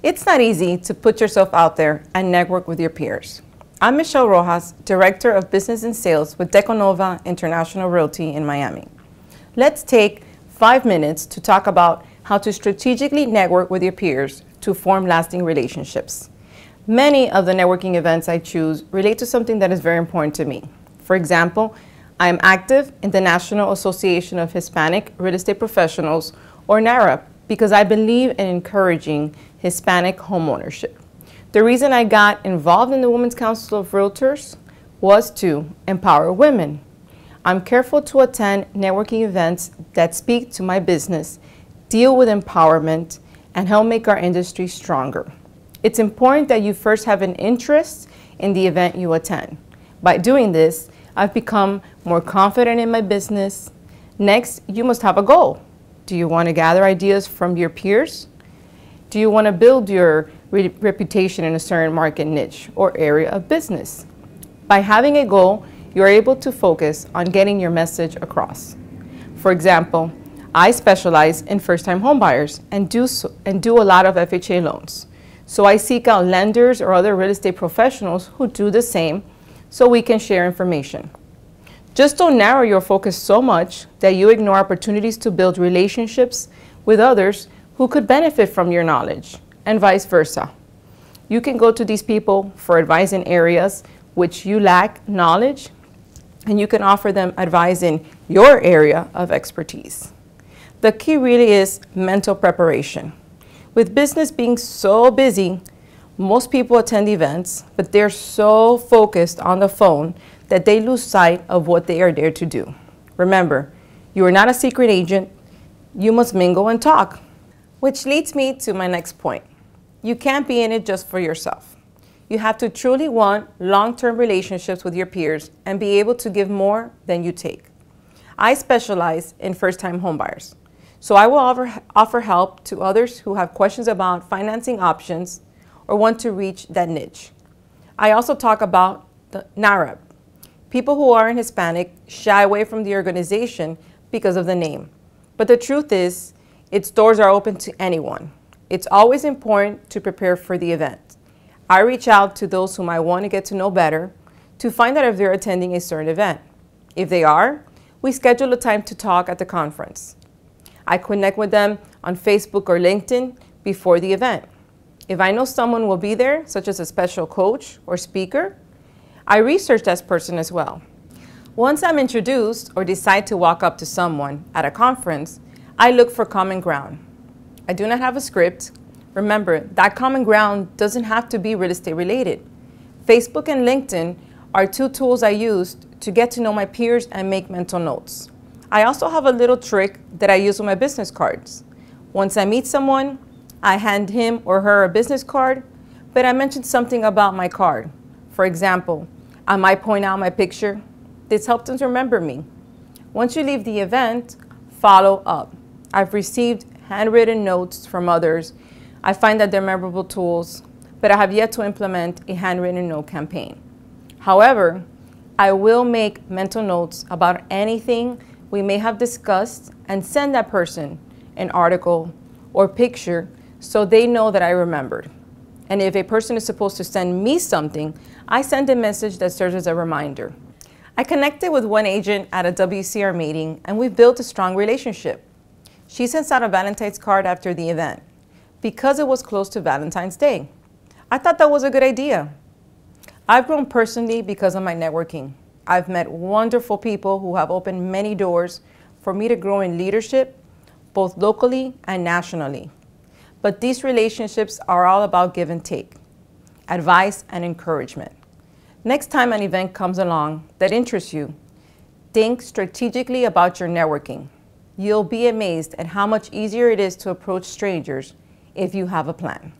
It's not easy to put yourself out there and network with your peers. I'm Michelle Rojas, Director of Business and Sales with Deconova International Realty in Miami. Let's take 5 minutes to talk about how to strategically network with your peers to form lasting relationships. Many of the networking events I choose relate to something that is very important to me. For example, I am active in the National Association of Hispanic Real Estate Professionals, or NAREP, because I believe in encouraging Hispanic homeownership. The reason I got involved in the Women's Council of Realtors was to empower women. I'm careful to attend networking events that speak to my business, deal with empowerment, and help make our industry stronger. It's important that you first have an interest in the event you attend. By doing this, I've become more confident in my business. Next, you must have a goal. Do you want to gather ideas from your peers? Do you want to build your reputation in a certain market niche or area of business? By having a goal, you're able to focus on getting your message across. For example, I specialize in first-time homebuyers and do a lot of FHA loans. So I seek out lenders or other real estate professionals who do the same so we can share information. Just don't narrow your focus so much that you ignore opportunities to build relationships with others who could benefit from your knowledge, and vice versa. You can go to these people for advice in areas which you lack knowledge, and you can offer them advice in your area of expertise. The key really is mental preparation. With business being so busy, most people attend events, but they're so focused on the phone that they lose sight of what they are there to do. Remember, you are not a secret agent. You must mingle and talk. Which leads me to my next point. You can't be in it just for yourself. You have to truly want long-term relationships with your peers and be able to give more than you take. I specialize in first-time homebuyers, so I will offer help to others who have questions about financing options or want to reach that niche. I also talk about the NAREP. People who aren't Hispanic shy away from the organization because of the name. But the truth is, its doors are open to anyone. It's always important to prepare for the event. I reach out to those whom I want to get to know better to find out if they're attending a certain event. If they are, we schedule a time to talk at the conference. I connect with them on Facebook or LinkedIn before the event. If I know someone will be there, such as a special coach or speaker, I research that person as well. Once I'm introduced or decide to walk up to someone at a conference, I look for common ground. I do not have a script. Remember, that common ground doesn't have to be real estate related. Facebook and LinkedIn are two tools I used to get to know my peers and make mental notes. I also have a little trick that I use with my business cards. Once I meet someone, I hand him or her a business card, but I mention something about my card. For example, I might point out my picture. This helps them remember me. Once you leave the event, follow up. I've received handwritten notes from others. I find that they're memorable tools, but I have yet to implement a handwritten note campaign. However, I will make mental notes about anything we may have discussed and send that person an article or picture so they know that I remembered. And if a person is supposed to send me something, I send a message that serves as a reminder. I connected with one agent at a WCR meeting and we built a strong relationship. She sends out a Valentine's card after the event because it was close to Valentine's Day. I thought that was a good idea. I've grown personally because of my networking. I've met wonderful people who have opened many doors for me to grow in leadership, both locally and nationally. But these relationships are all about give and take, advice and encouragement. Next time an event comes along that interests you, think strategically about your networking. You'll be amazed at how much easier it is to approach strangers if you have a plan.